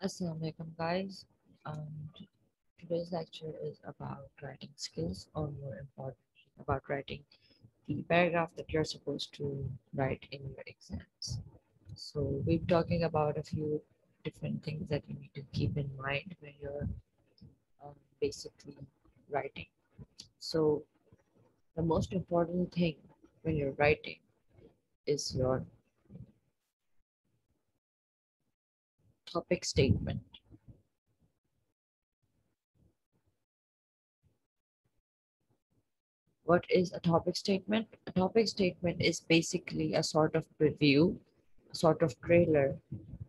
Assalamu alaikum guys. Today's lecture is about writing skills, or more importantly, about writing the paragraph that you're supposed to write in your exams. So we're talking about a few different things that you need to keep in mind when you're basically writing. So the most important thing when you're writing is your topic statement. What is a topic statement? A topic statement is basically a sort of preview, a sort of trailer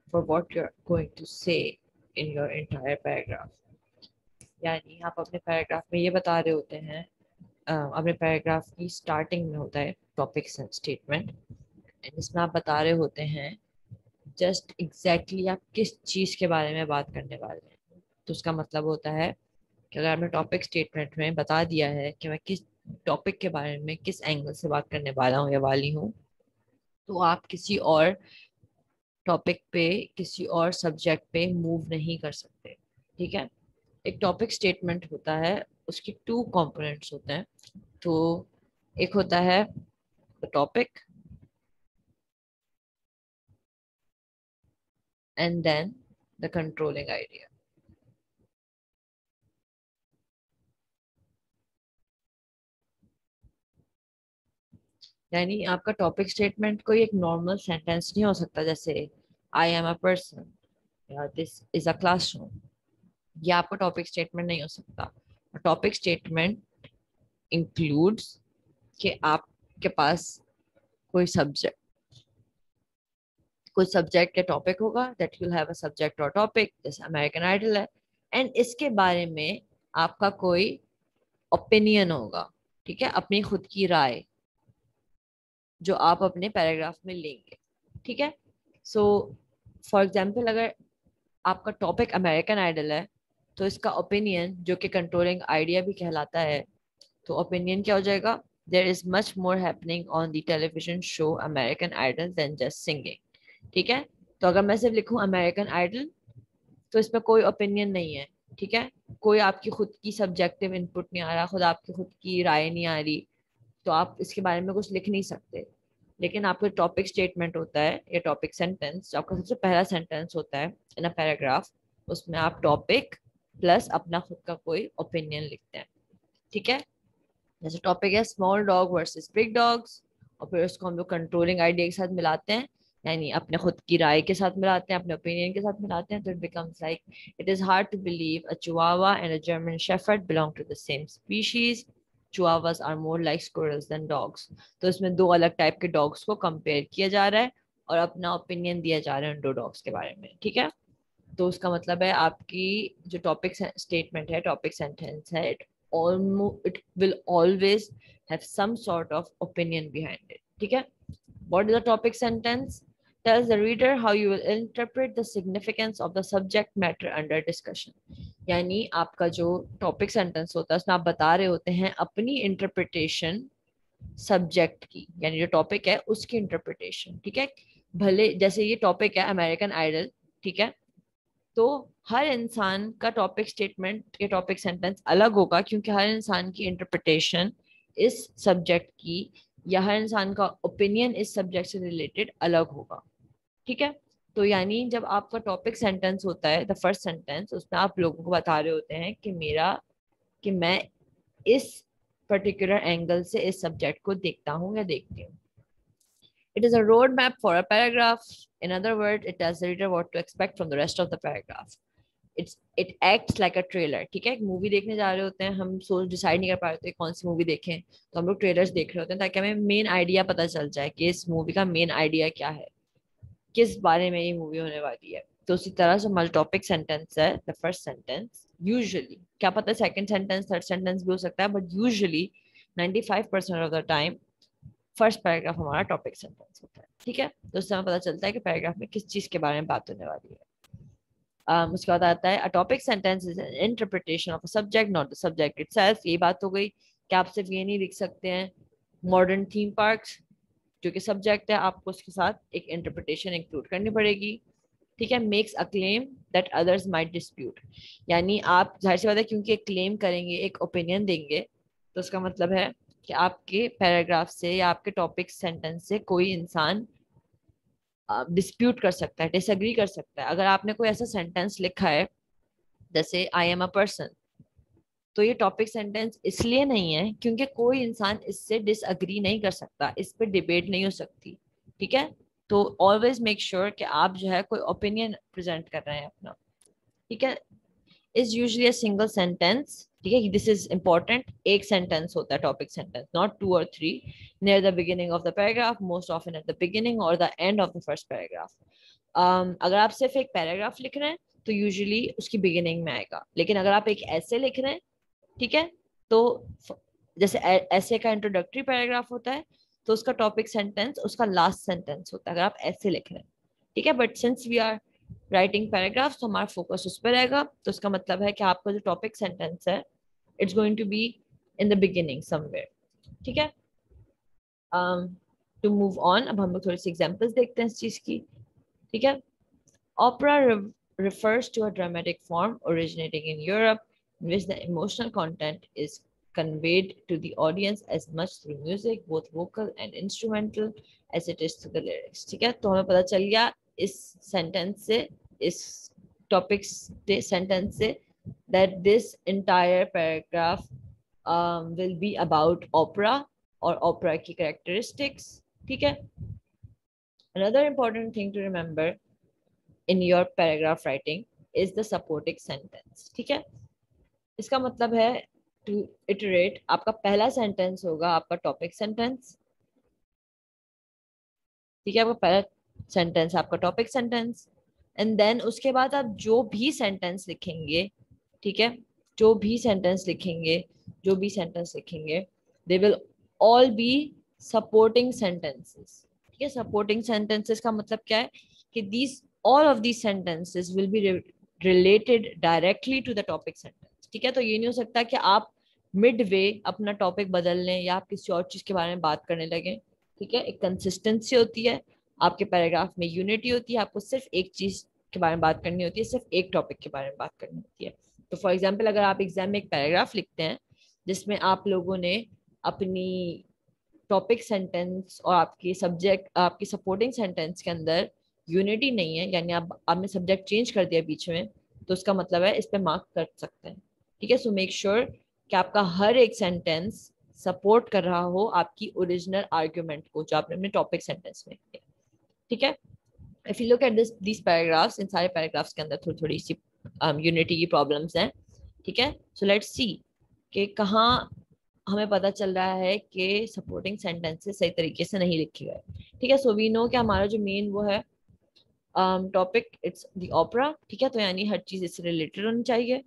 for what you're going to say in your entire paragraph. यानी आप अपने paragraph में ये बता रहे होते हैं, अपने पैराग्राफ की स्टार्टिंग में होता है टॉपिक स्टेटमेंट, जिसमें आप बता रहे होते हैं जस्ट एग्जैक्टली आप किस चीज़ के बारे में बात करने वाले हैं। तो उसका मतलब होता है कि अगर आपने टॉपिक स्टेटमेंट में बता दिया है कि मैं किस टॉपिक के बारे में किस एंगल से बात करने वाला हूँ या वाली हूँ, तो आप किसी और टॉपिक पे, किसी और सब्जेक्ट पे मूव नहीं कर सकते। ठीक है। एक टॉपिक स्टेटमेंट होता है, उसके टू कंपोनेंट्स होते हैं। तो एक होता है the topic and then the controlling idea. यानी आपका टॉपिक स्टेटमेंट कोई एक नॉर्मल सेंटेंस नहीं हो सकता, जैसे आई एम अ पर्सन या दिस इज अ क्लासरूम। ये आपका टॉपिक स्टेटमेंट नहीं हो सकता। टॉपिक स्टेटमेंट इंक्लूड्स कि आपके पास कोई सब्जेक्ट कोई सब्जेक्ट या टॉपिक होगा, that you have a subject और टॉपिक, जैसे अमेरिकन आइडल है, एंड इसके बारे में आपका कोई ओपिनियन होगा। ठीक है, अपनी खुद की राय जो आप अपने पैराग्राफ में लेंगे। ठीक है। सो फॉर एग्जाम्पल, अगर आपका टॉपिक अमेरिकन आइडल है, तो इसका ओपिनियन जो कि कंट्रोलिंग आइडिया भी कहलाता है, तो ओपिनियन क्या हो जाएगा? There is much more happening on the television show American Idol then just singing. ठीक है। तो अगर मैं सिर्फ लिखूं अमेरिकन आइडल, तो इसमें कोई ओपिनियन नहीं है। ठीक है। कोई आपकी खुद की सब्जेक्टिव इनपुट नहीं आ रहा, खुद आपकी खुद की राय नहीं आ रही, तो आप इसके बारे में कुछ लिख नहीं सकते। लेकिन आपका टॉपिक स्टेटमेंट होता है या टॉपिक सेंटेंस, जो आपका सबसे पहला सेंटेंस होता है इन अ पैराग्राफ, उसमें आप टॉपिक प्लस अपना खुद का कोई ओपिनियन लिखते हैं। ठीक है। जैसे टॉपिक है small dog versus big dogs, और फिर उसको हम लोग कंट्रोलिंग आइडिया के साथ मिलाते हैं, यानी अपने खुद की राय के साथ मिलाते हैं, अपने ओपिनियन के साथ मिलाते हैं, तो it becomes like it is hard to believe a chihuahua and a German shepherd belong to the same species. Chihuahuas are more like squirrels than dogs. तो इसमें दो अलग टाइप के डॉग्स को कंपेयर किया जा रहा है और अपना ओपिनियन दिया जा रहा है उन दो डॉग्स के बारे में। ठीक है। तो उसका मतलब है आपकी जो टॉपिक स्टेटमेंट है, टॉपिक सेंटेंस है, it will always have some sort of opinion behind it. ठीक है। What is the topic sentence? Tells the reader how you will interpret the significance of the subject matter under discussion. यानी आपका जो topic sentence होता है, उसमें आप बता रहे होते हैं अपनी इंटरप्रिटेशन सब्जेक्ट की, यानी जो टॉपिक है उसकी इंटरप्रिटेशन। ठीक है। भले जैसे ये टॉपिक है अमेरिकन आइडल, ठीक है, तो हर इंसान का टॉपिक स्टेटमेंट या टॉपिक सेंटेंस अलग होगा, क्योंकि हर इंसान की इंटरप्रिटेशन इस सब्जेक्ट की या हर इंसान का ओपिनियन इस सब्जेक्ट से रिलेटेड अलग होगा। ठीक है। तो यानी जब आपका टॉपिक सेंटेंस होता है द फर्स्ट सेंटेंस, उसमें आप लोगों को बता रहे होते हैं कि मैं इस पर्टिकुलर एंगल से इस सब्जेक्ट को देखता हूँ या देखती हूँ। It is a roadmap for a paragraph. In other words, it tells the reader what to expect from the rest of the paragraph. It acts like a trailer. ठीक है। एक मूवी देखने जा रहे होते हैं, हम सोच डिसाइड नहीं कर पा रहे होते कौन सी मूवी देखें, तो हम लोग ट्रेलर्स देख रहे होते हैं ताकि हमें मेन आइडिया पता चल जाए कि इस मूवी का मेन आइडिया क्या है, किस बारे में ये मूवी होने वाली है। तो उसी तरह से हमारा टॉपिक सेंटेंस है द फर्स्ट सेंटेंस, यूजुअली, क्या पता सेकंड सेंटेंस थर्ड सेंटेंस भी हो सकता है, but usually 95% of the time first paragraph हमारा टॉपिक सेंटेंस होता है। ठीक है। तो उससे हमें पता चलता है कि पैराग्राफ में किस चीज के बारे में बात होने वाली है। उसके बाद आता है a topic sentence is an interpretation of a subject not the subject itself. यही बात हो गई कि आप सिर्फ ये नहीं लिख सकते हैं मॉडर्न थीम पार्क्स जो कि सब्जेक्ट है, आपको उसके साथ एक इंटरप्रिटेशन इंक्लूड करनी पड़ेगी। ठीक है, makes a claim that others might dispute, यानी आप जाहिर सी बात है क्योंकि एक क्लेम करेंगे, एक ओपिनियन देंगे, तो उसका मतलब है कि आपके पैराग्राफ से या आपके टॉपिक सेंटेंस से कोई इंसान डिस्प्यूट कर सकता है, डिसएग्री कर सकता है। अगर आपने कोई ऐसा सेंटेंस लिखा है जैसे आई एम अ पर्सन, तो ये टॉपिक सेंटेंस इसलिए नहीं है क्योंकि कोई इंसान इससे डिसअग्री नहीं कर सकता, इस पर डिबेट नहीं हो सकती। ठीक है, तो ऑलवेज मेक श्योर कि आप जो है कोई ओपिनियन प्रेजेंट कर रहे हैं अपना। ठीक है, is usually a single sentence. ठीक है, दिस इज इंपॉर्टेंट, एक सेंटेंस होता है topic sentence, not two or three, near the beginning of the paragraph, most often at the beginning or the end of the first paragraph. अगर आप सिर्फ एक paragraph लिख रहे हैं तो यूजुअली उसकी बिगिनिंग में आएगा, लेकिन अगर आप एक ऐसे लिख रहे हैं, ठीक है, तो जैसे ऐसे का इंट्रोडक्टरी पैराग्राफ होता है, तो उसका टॉपिक सेंटेंस उसका लास्ट सेंटेंस होता है अगर आप ऐसे लिख रहे हैं। ठीक है, but since we are writing paragraph तो हमारा फोकस उस पर रहेगा, तो उसका मतलब है कि आपका जो टॉपिक सेंटेंस है it's going to be in the beginning somewhere. ठीक है, टू मूव ऑन, अब हम लोग थोड़ी सी एग्जांपल्स देखते हैं इस चीज की। ठीक है, opera refers to a dramatic form originating in Europe in which the emotional content is conveyed to the audience as much through music, both vocal and instrumental, as it is through the lyrics. ठीक है, तो हमें पता चल गया इस sentence से, इस टॉपिक सेंटेंस से, that this entire paragraph will be about opera और opera की characteristics. ठीक है, another important thing to remember in your paragraph writing is the supporting sentence. ठीक है, इसका मतलब है to iterate, आपका पहला सेंटेंस होगा आपका टॉपिक सेंटेंस। ठीक है, आपका पहला सेंटेंस आपका टॉपिक सेंटेंस, एंड देन उसके बाद आप जो भी सेंटेंस लिखेंगे, ठीक है, जो भी सेंटेंस लिखेंगे, जो भी सेंटेंस लिखेंगे, they will all be supporting sentences. ठीक है, सपोर्टिंग सेंटेंसेस का मतलब क्या है कि these all of these sentences will be related directly to the topic sentence. ठीक है, तो ये नहीं हो सकता कि आप मिड वे अपना टॉपिक बदल लें या आप किसी और चीज के बारे में बात करने लगे। ठीक है, एक कंसिस्टेंसी होती है आपके पैराग्राफ में, यूनिटी होती है, आपको सिर्फ एक चीज के बारे में बात करनी होती है, सिर्फ एक टॉपिक के बारे में बात करनी होती है। तो फॉर एग्जाम्पल अगर आप एग्जाम में एक पैराग्राफ लिखते हैं जिसमें आप लोगों ने अपनी टॉपिक सेंटेंस और आपकी सब्जेक्ट, आपकी सपोर्टिंग सेंटेंस के अंदर यूनिटी नहीं है, यानी आपने सब्जेक्ट चेंज कर दिया बीच में, तो उसका मतलब है इस पे मार्क कर सकते हैं। ठीक है, सो मेक श्योर कि आपका हर एक सेंटेंस सपोर्ट कर रहा हो आपकी ओरिजिनल आर्ग्यूमेंट को जो आपने अपने टॉपिक सेंटेंस में किया। ठीक है, if you look at this paragraphs, इन सारे पैराग्राफ्स के अंदर थोड़ी थोड़ी सी यूनिटी की प्रॉब्लम्स हैं। ठीक है, सो लेट्स सी कि कहाँ हमें पता चल रहा है कि सपोर्टिंग सेंटेंसेस सही तरीके से नहीं लिखे गए। ठीक है, सो वी नो कि हमारा जो मेन वो है टॉपिक, इट्स द ओपेरा। ठीक है, तो यानी हर चीज इससे रिलेटेड होनी चाहिए।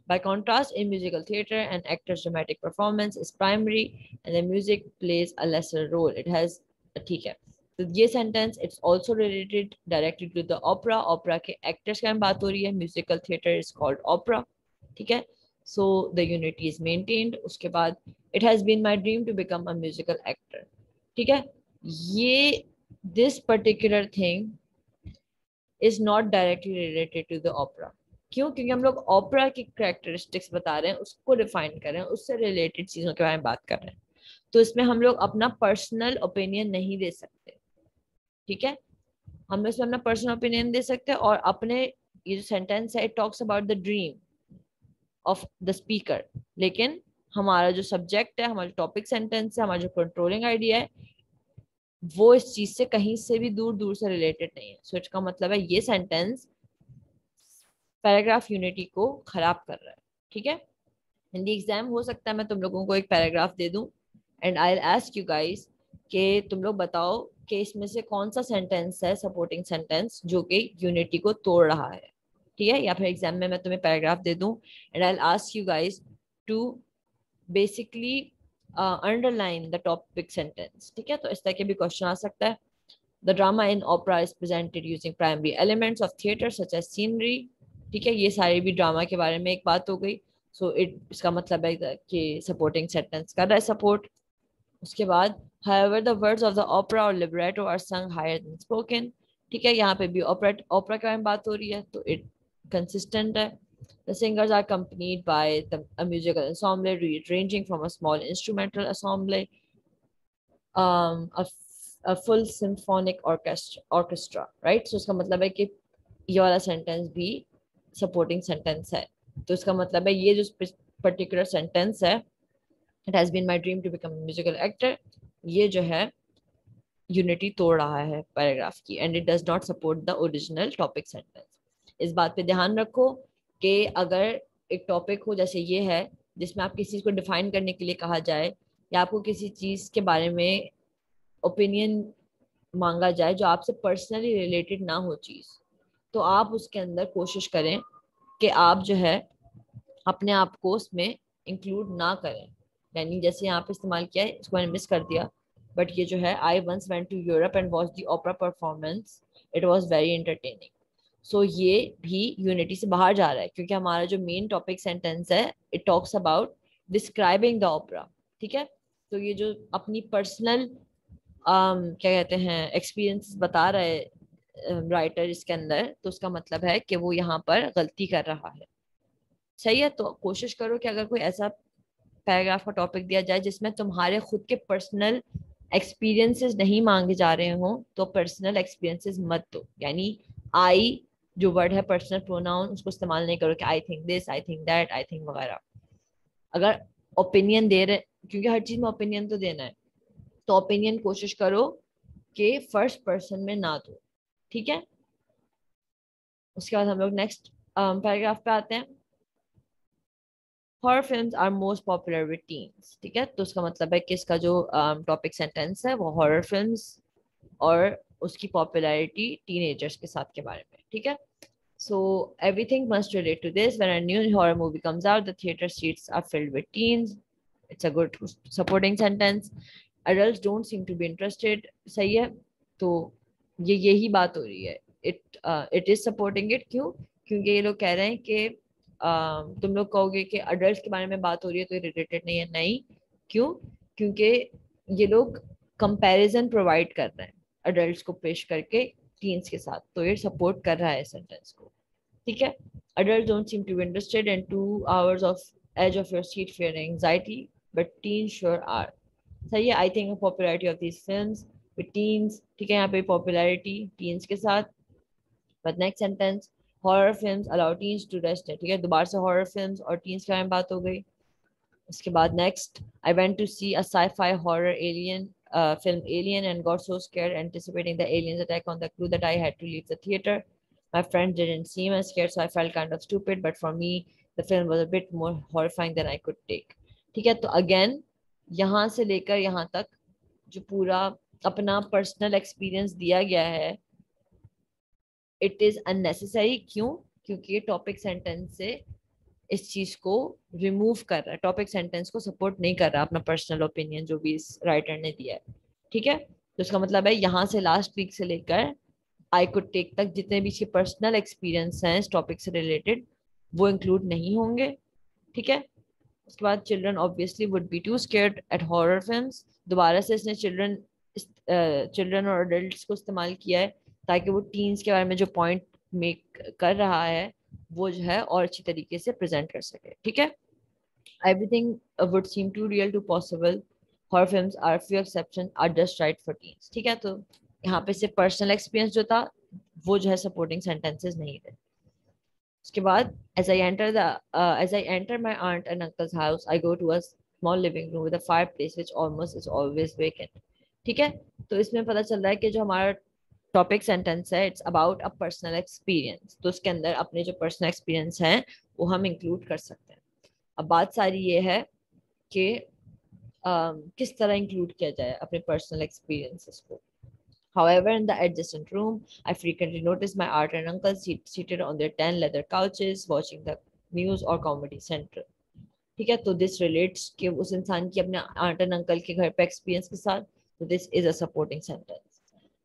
By contrast, in musical theater, an actor's dramatic performance is primary and the music plays a lesser role. It has ठीक है, तो ये sentence it's also related directly to the opera. Opera के एक्टर्स की बात हो रही है, musical theatre is called opera. ठीक है, so the unity is maintained. उसके बाद it has been my dream to become a musical actor. ठीक है, ये this particular thing is not directly related to the opera. क्यों? क्योंकि हम लोग ओपेरा की कैरेक्टरिस्टिक्स बता रहे हैं, उसको डिफाइन कर रहे हैं, उससे रिलेटेड चीजों के बारे में बात कर रहे हैं, तो इसमें हम लोग अपना पर्सनल ओपिनियन नहीं दे सकते। ठीक है, हम इसमें अपना पर्सनल ओपिनियन दे सकते हैं, और अपने ये जो सेंटेंस है it talks about the dream of the speaker, लेकिन हमारा जो सब्जेक्ट है, हमारा टॉपिक सेंटेंस है, हमारा जो कंट्रोलिंग आइडिया है, वो इस चीज से कहीं से भी दूर दूर से रिलेटेड नहीं है। सो इसका मतलब है ये सेंटेंस पैराग्राफ यूनिटी को खराब कर रहा है। ठीक है, हिंदी एग्जाम हो सकता है मैं तुम लोगों को एक पैराग्राफ दे दूं and I will ask you guys कि तुम लोग बताओ कि इसमें से कौन सा सेंटेंस है सपोर्टिंग सेंटेंस जो कि यूनिटी को तोड़ रहा है। ठीक है, या फिर एग्जाम में मैं तुम्हें पैराग्राफ दे दूं and I will ask you guys to basically underline the topic sentence. ठीक है, तो इस तरह के भी क्वेश्चन आ सकता है। The drama in opera is presented using primary elements of theater such as scenery. ठीक है, ये सारी भी ड्रामा के बारे में एक बात हो गई। सो इसका मतलब है कि सपोर्टिंग सेंटेंस कर रहा है सपोर्ट। उसके बाद however the words of the opera or libretto are sung higher than spoken, ठीक है, यहाँ पे भी ओपरा ओपरा के बारे में बात हो रही है तो इट कंसिस्टेंट है. The singers are accompanied by a musical ensemble ranging from a small instrumental ensemble, um, a, a full symphonic orchestra, right? So इसका मतलब है कि ये वाला सेंटेंस भी सपोर्टिंग सेंटेंस है. तो इसका मतलब है ये जो पर्टिकुलर सेंटेंस है, it has been my dream to become a musical actor, ये जो है यूनिटी तोड़ रहा है पैराग्राफ की, and it does not support the original topic sentence. इस बात पे ध्यान रखो कि अगर एक टॉपिक हो जैसे ये है, जिसमें आप किसी चीज को डिफाइन करने के लिए कहा जाए या आपको किसी चीज के बारे में ओपिनियन मांगा जाए जो आपसे पर्सनली रिलेटेड ना हो चीज, तो आप उसके अंदर कोशिश करें कि आप जो है अपने आप को उसमें इंक्लूड ना करें. यानी जैसे यहाँ पे इस्तेमाल किया है, इसको मैंने मिस कर दिया, बट ये जो है I once went to Europe and watch the opera performance, it was very entertaining. So ये भी यूनिटी से बाहर जा रहा है क्योंकि हमारा जो मेन टॉपिक सेंटेंस है it talks about describing the opera. ठीक है, तो ये जो अपनी पर्सनल क्या कहते हैं एक्सपीरियंस बता रहे राइटर इसके अंदर, तो उसका मतलब है कि वो यहाँ पर गलती कर रहा है. सही है, तो कोशिश करो कि अगर कोई ऐसा पैराग्राफ का टॉपिक दिया जाए जिसमें तुम्हारे खुद के पर्सनल एक्सपीरियंसेस नहीं मांगे जा रहे हो, तो पर्सनल एक्सपीरियंसेस मत दो. यानी आई जो वर्ड है पर्सनल प्रोनाउन, उसको इस्तेमाल नहीं करो कि I think this, I think that, I think वगैरह. अगर ओपिनियन दे रहे, क्योंकि हर चीज में ओपिनियन तो देना है, तो ओपिनियन कोशिश करो कि फर्स्ट पर्सन में ना दो. ठीक है, उसके बाद हम लोग नेक्स्ट पैराग्राफ पे आते हैं. Horror films are most popular with teens. ठीक है, तो उसका मतलब है कि इसका जो टॉपिक सेंटेंस है वो हॉरर फिल्म्स और उसकी पॉपुलैरिटी टीनेजर्स के साथ के बारे में. ठीक है, so everything must relate to this. When a new horror movie comes out, the theater seats are filled with teens. It's a good supporting sentence. Adults don't seem to be interested. सही है, तो ये यही बात हो रही है. It is supporting it. क्यों? क्योंकि ये लोग कह रहे हैं कि तुम लोग कहोगे कि अडल्ट के बारे में बात हो रही है तो ये रिलेटेड नहीं है. नहीं, क्यों? क्योंकि ये लोग कंपैरिजन प्रोवाइड कर रहे हैं अडल्ट्स को पेश करके टीन्स के साथ, तो ये सपोर्ट कर रहा है सेंटेंस को. ठीक है, adults don't seem to be interested in 2 hours of edge of your seat fear and anxiety, but teens sure are. सही है, I think popularity of these films with teens. ठीक है, यहाँ पे पॉपुलैरिटी टीन्स के साथ. But next sentence, horror films allow teens to rest है. ठीक है, दोबारा से हॉरर फिल्म्स और टीन्स के बारे में बात हो गई. उसके बाद next, I went to see a sci-fi horror alien film Alien and got so scared anticipating the aliens attack on the crew that I had to leave the theater. My friends didn't seem as scared, so I felt kind of stupid, but for me the film was a bit more horrifying than I could take. ठीक है, तो again यहाँ से लेकर यहाँ तक जो पूरा अपना पर्सनल एक्सपीरियंस दिया गया है, इट इज अननेसेसरी. क्यों? क्योंकि ये टॉपिक सेंटेंस से इस चीज को रिमूव कर रहा है, टॉपिक सेंटेंस को सपोर्ट नहीं कर रहा अपना पर्सनल ओपिनियन जो भी इस राइटर ने दिया है. ठीक है, तो इसका मतलब है यहाँ से लास्ट वीक से लेकर आई कुड टेक तक जितने भी इसके पर्सनल एक्सपीरियंस हैं इस टॉपिक से रिलेटेड वो इंक्लूड नहीं होंगे. ठीक है, उसके बाद children obviously would be too scared at horror films. दोबारा से इसने चिल्ड्रन और अडल्ट्स को इस्तेमाल किया है ताकि वो टीन्स के बारे में जो पॉइंट मेक कर रहा है वो जो है और अच्छी तरीके से प्रेजेंट कर सके. ठीक है, everything would seem too real too possible. Horror films are few exception are just right for teens. ठीक है, तो यहाँ पे सिर्फ पर्सनल एक्सपीरियंस जो था वो जो है सपोर्टिंग सेंटेंसेस नहीं थे. उसके बाद as I enter my aunt and uncle's house, I go to a small living room with a fireplace which almost is always vacant. ठीक है, तो इसमें पता चल रहा है कि जो हमारा टॉपिक सेंटेंस है it's about a personal experience, तो उसके अंदर अपने जो पर्सनल एक्सपीरियंस हैं वो हम इंक्लूड कर सकते हैं. अब बात सारी ये है कि किस तरह इंक्लूड किया जाए अपने पर्सनल एक्सपीरियंसेस को. However, in the adjacent room, I frequently noticed my aunt and uncle seated on their tan leather couches watching the news or comedy central. ठीक है, तो this relates कि उस इंसान की अपने aunt and uncle के घर पे experience के साथ, तो this is a supporting sentence.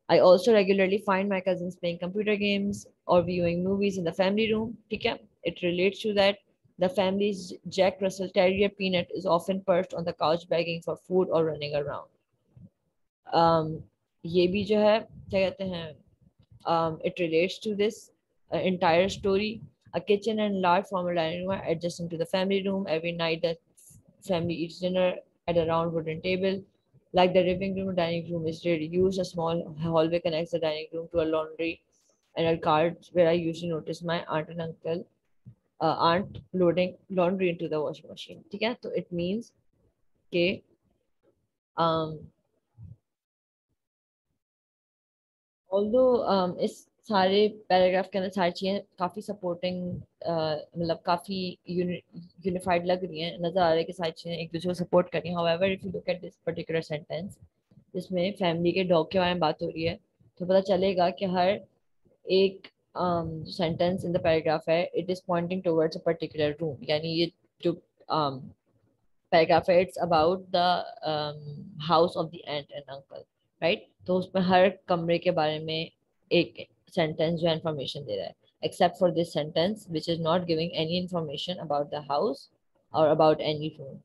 I also regularly find my cousins playing computer games or viewing movies in the family room. ठीक है, it relates to that. The family's Jack Russell Terrier Peanut is often perched on the couch begging for food or running around. ये भी जो है क्या कहते हैं it relates to this entire story. A kitchen and large formal dining room are adjacent to the family room. Every night the family eats dinner at a round wooden table. Like the living room, dining room is rarely used. A small hallway connects the dining room to a laundry and a cart where I usually notice my aunt and uncle aren't loading laundry into the washing machine. ठीक है, तो it means कि um, although इस सारे paragraph के अंदर सारी चीज़ें काफ़ी सपोर्टिंग मतलब काफ़ी यूनिफाइड लग रही हैं, नज़र आ रहा है कि सारी चीज़ें एक दूसरे को सपोर्ट कर रही हैं. However if you look at this particular sentence, जिसमें फैमिली के डॉग के बारे में बात हो रही है, तो पता चलेगा कि हर एक सेंटेंस इन द पैराग्राफ है it is pointing towards a particular room. यानी ये जो पैराग्राफ है it's about the house of the ant and uncle, right. तो उसमें हर कमरे के बारे में एक सेंटेंस जो इन्फॉर्मेशन दे रहा है, except for this sentence which is not giving any information about the house or about any room.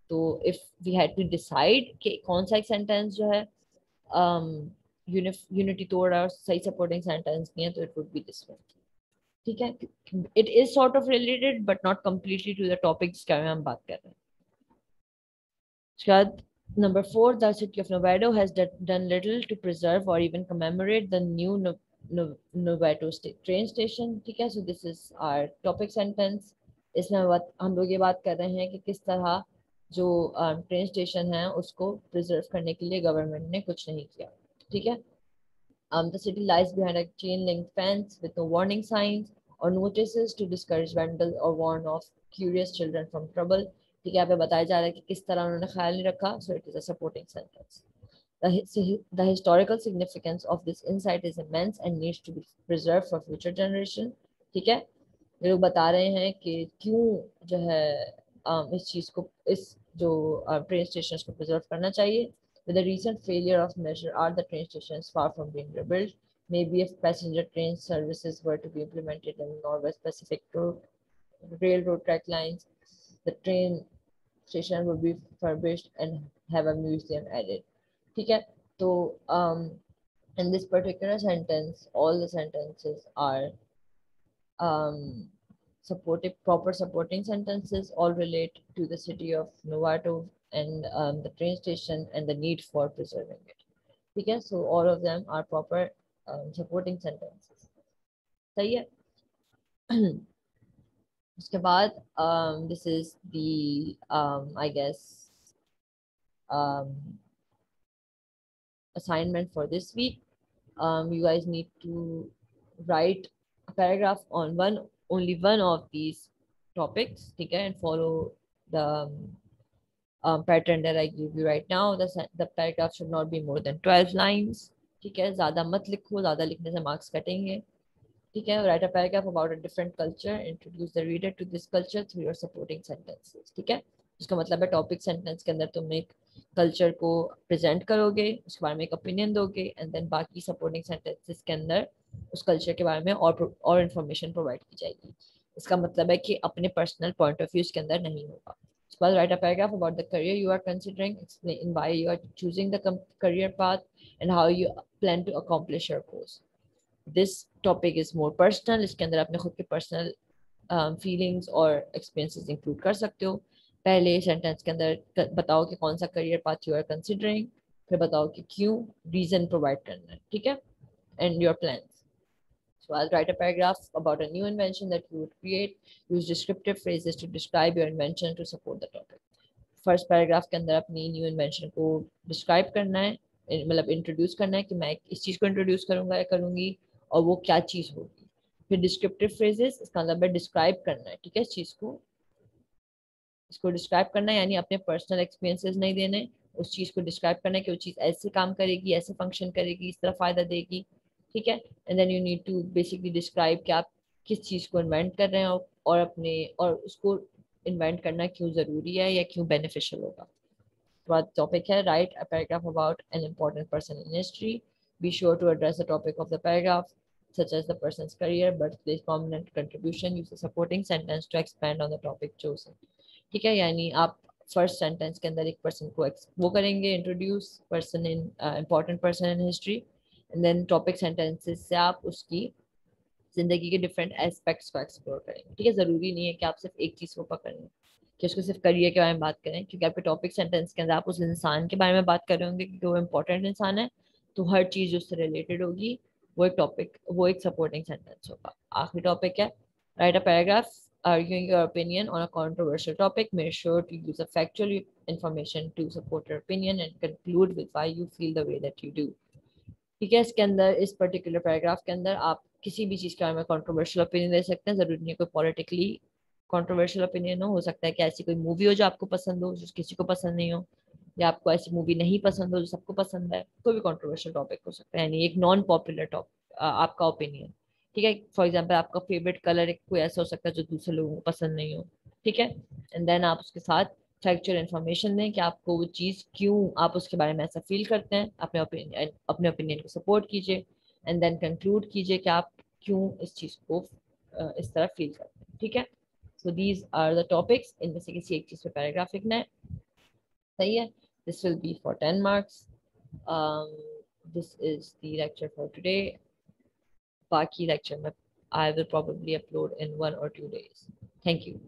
तो if we had to decide कि कौन सा एक सेंटेंस जो है यूनिटी तोड़ और सही सपोर्टिंग सेंटेंस नहीं है, तो it would be this one. ठीक है, it is sort of related but not completely to the topic जिसके बारे में हम बात कर रहे हैं. उसके बाद number 4, the city of Novato has done little to preserve or even commemorate the new Novato train station. ठीक है, so this is our topic sentence. इसमें हम लोग ये बात कर रहे हैं कि किस तरह जो ट्रेन स्टेशन है उसको प्रिजर्व करने के लिए गवर्नमेंट ने कुछ नहीं किया. ठीक है. The city lies behind a chain-link fence with no warning signs or notices to discourage vandals or warn off curious children from trouble. ठीक है, यहाँ पे बताया जा रहा है कि किस तरह उन्होंने ख्याल नहीं रखा. So it is a supporting sentence. The historical significance of this insight is immense and needs to be preserved for future generation. ठीक है, ये लोग बता रहे हैं कि क्यों जो है इस चीज को, इस जो ट्रेन स्टेशन को प्रिजर्व करना चाहिए. With the recent failure of measure, are the train stations far from being rebuilt? Maybe if passenger train services were to be implemented in Norway specific to railroad track lines, the train station would be refurbished and have a museum added. ठीक है, तो in this particular sentence, all the sentences are proper supporting sentences, all relate to the city of Novato and the train station and the need for preserving it. Okay, so all of them are proper supporting sentences. सही है. उसके बाद this is the I guess assignment for this week. You guys need to write a paragraph on only one of these topics, okay, and follow the pattern that I give you right now. The paragraph should not be more than 12 lines. ठीक है, ज़्यादा मत लिखो, ज़्यादा लिखने से marks कटेंगे. ठीक है, write a paragraph about a different culture, introduce the reader to this culture through your supporting sentences. ठीक है, इसका मतलब है टॉपिक सेंटेंस के अंदर तुम एक कल्चर को प्रेजेंट करोगे, उसके बारे में एक ओपिनियन दोगे, एंड देन बाकी सपोर्टिंग सेंटेंसेस के अंदर उस कल्चर के बारे में और इन्फॉर्मेशन प्रोवाइड की जाएगी. इसका मतलब है कि अपने पर्सनल पॉइंट ऑफ व्यू इसके अंदर नहीं होगा. उसके बाद write a paragraph about the career you are considering, explain why you are choosing the career path and how you plan to accomplish your goals. This topic is more personal. इसके अंदर अपने खुद के पर्सनल फीलिंग्स और experiences include कर सकते हो. पहले सेंटेंस के अंदर बताओ कि कौन सा career path you are considering, फिर बताओ कि क्यों, रीजन प्रोवाइड करना है. ठीक है, and your plans. So I'll write a paragraph about a new invention that you would create. Use descriptive phrases to describe your invention to support the topic. First paragraph के अंदर अपनी new invention को describe करना है, मतलब introduce करना है कि मैं इस चीज़ को इंट्रोड्यूस करूंगा या करूंगी और वो क्या चीज़ होगी. फिर डिस्क्रिप्टिव फ्रेजेस, इसका मतलब है डिस्क्राइब करना है. ठीक है, इस चीज़ को, इसको डिस्क्राइब करना है, यानी अपने पर्सनल एक्सपीरियंसेस नहीं देने, उस चीज़ को डिस्क्राइब करना है कि वो चीज़ ऐसे काम करेगी, ऐसे फंक्शन करेगी, इस तरह फ़ायदा देगी. ठीक है, and then you need to basically describe कि आप किस चीज़ को इन्वेंट कर रहे हैं और अपने और उसको इन्वेंट करना क्यों ज़रूरी है या क्यों बेनिफिशियल होगा. टॉपिक है write a paragraph about an important person in history. Be sure to address the topic of the paragraph such as the person's career, birthplace, prominent contribution. Use a supporting sentence to expand on the topic chosen. ठीक है, यानी आप first sentence के अंदर एक person को वो करेंगे, introduce person in important person in history, and then topic sentences से आप उसकी जिंदगी के डिफरेंट एस्पेक्ट्स को एक्सप्लोर करेंगे। ठीक है, जरूरी नहीं है कि आप सिर्फ एक चीज को पकड़ें कि उसको सिर्फ करियर के बारे में बात करें, क्योंकि आपके टॉपिक सेंटेंस के अंदर आप उस इंसान के बारे में बात कर रहे होंगे क्योंकि वो इम्पोर्टेंट इंसान है, तो हर चीज उससे रिलेटेड होगी, वो एक सपोर्टिंग सेंटेंस होगा। आखिरी टॉपिक है, write a paragraph arguing your opinion on a controversial topic. Make sure to use a factual information to support your opinion and conclude with why you feel the way that you do. ठीक है, इसके अंदर इस particular paragraph के अंदर आप किसी भी चीज़ के बारे में कंट्रोवर्शियल ओपिनियन दे सकते हैं। जरूरी नहीं कोई पॉलिटिकली कंट्रोवर्शियल ओपिनियन हो सकता है कि ऐसी कोई मूवी हो जो आपको पसंद हो जो किसी को पसंद नहीं हो, या आपको ऐसी मूवी नहीं पसंद हो जो सबको पसंद है। कोई भी कंट्रोवर्शियल टॉपिक हो सकता है, यानी एक नॉन पॉपुलर टॉपिक आपका ओपिनियन। ठीक है, फॉर एग्जाम्पल आपका फेवरेट कलर एक कोई ऐसा हो सकता है जो दूसरे लोगों को पसंद नहीं हो। ठीक है, एंड देन आप उसके साथ फैक्चुअल इन्फॉर्मेशन दें कि आपको वो चीज़ क्यों, आप उसके बारे में ऐसा फील करते हैं, अपने ओपिनियन को सपोर्ट कीजिए एंड देन कंक्लूड कीजिए कि आप क्यों इस चीज़ को इस तरह फील करते हैं। ठीक है, so these are the topics, इनमें से किसी एक चीज़ पे पैराग्राफ लिखना है। सही है, this will be for 10 marks. This is the lecture for today. बाकी लेक्चर में I will probably upload in 1 or 2 days. Thank you.